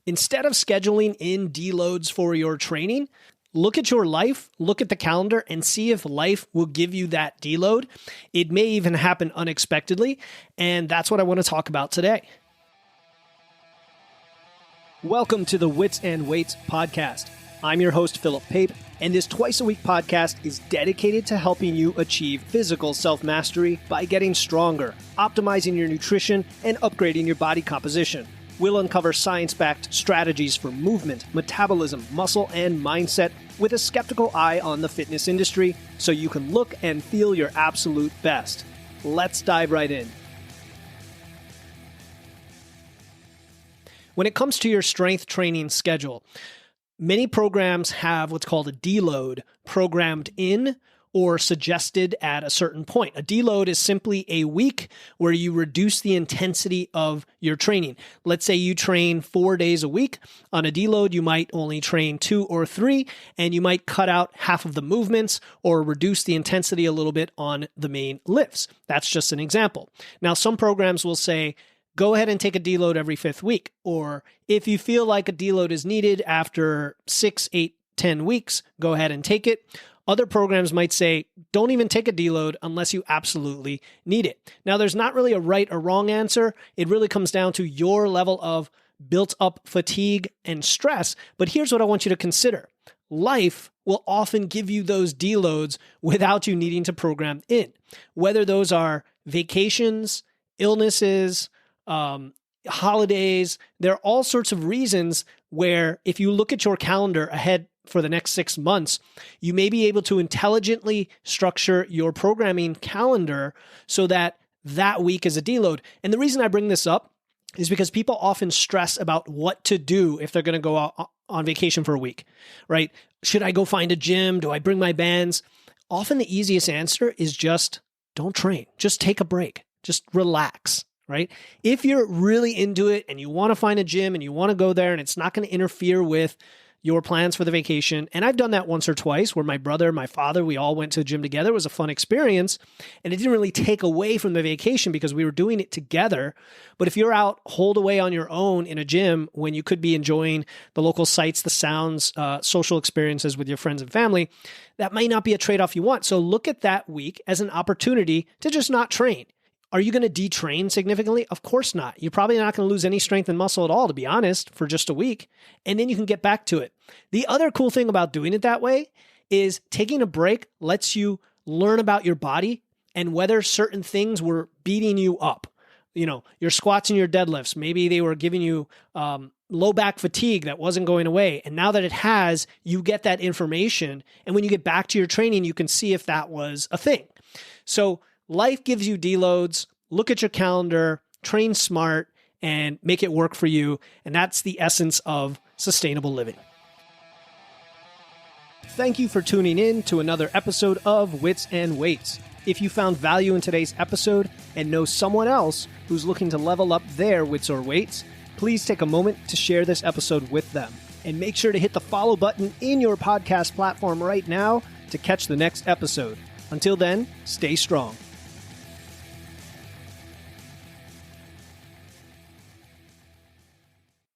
Instead of scheduling in deloads for your training, look at your life, look at the calendar, and see if life will give you that deload. It may even happen unexpectedly, and that's what I want to talk about today. Welcome to the Wits and Weights podcast. I'm your host, Philip Pape, and this twice-a-week podcast is dedicated to helping you achieve physical self-mastery by getting stronger, optimizing your nutrition, and upgrading your body composition. We'll uncover science-backed strategies for movement, metabolism, muscle, and mindset with a skeptical eye on the fitness industry so you can look and feel your absolute best. Let's dive right in. When it comes to your strength training schedule, many programs have what's called a deload programmed in or suggested at a certain point. A deload is simply a week where you reduce the intensity of your training. Let's say you train 4 days a week. On a deload, you might only train 2 or 3, and you might cut out half of the movements or reduce the intensity a little bit on the main lifts. That's just an example. Now, some programs will say, go ahead and take a deload every 5th week. Or if you feel like a deload is needed after 6, 8, 10 weeks, go ahead and take it. Other programs might say, don't even take a deload unless you absolutely need it. Now, there's not really a right or wrong answer. It really comes down to your level of built-up fatigue and stress. But here's what I want you to consider. Life will often give you those deloads without you needing to program in. Whether those are vacations, illnesses, holidays, there are all sorts of reasons where if you look at your calendar ahead for the next 6 months, you may be able to intelligently structure your programming calendar so that that week is a deload. And the reason I bring this up is because people often stress about what to do if they're going to go out on vacation for a week, right? Should I go find a gym? Do I bring my bands? Often the easiest answer is just don't train. Just take a break. Just relax. Right? If you're really into it and you want to find a gym and you want to go there and it's not going to interfere with your plans for the vacation, and I've done that once or twice where my brother, my father, we all went to the gym together. It was a fun experience and it didn't really take away from the vacation because we were doing it together. But if you're out holed away on your own in a gym when you could be enjoying the local sights, the sounds, social experiences with your friends and family, that might not be a trade-off you want. So look at that week as an opportunity to just not train. Are you going to detrain significantly? Of course not. You're probably not going to lose any strength and muscle at all, to be honest, for just a week. And then you can get back to it. The other cool thing about doing it that way is taking a break lets you learn about your body and whether certain things were beating you up. You know, your squats and your deadlifts, maybe they were giving you low back fatigue that wasn't going away. And now that it has, you get that information. And when you get back to your training, you can see if that was a thing. So life gives you deloads. Look at your calendar, train smart, and make it work for you. And that's the essence of sustainable living. Thank you for tuning in to another episode of Wits and Weights. If you found value in today's episode and know someone else who's looking to level up their wits or weights, please take a moment to share this episode with them. And make sure to hit the follow button in your podcast platform right now to catch the next episode. Until then, stay strong.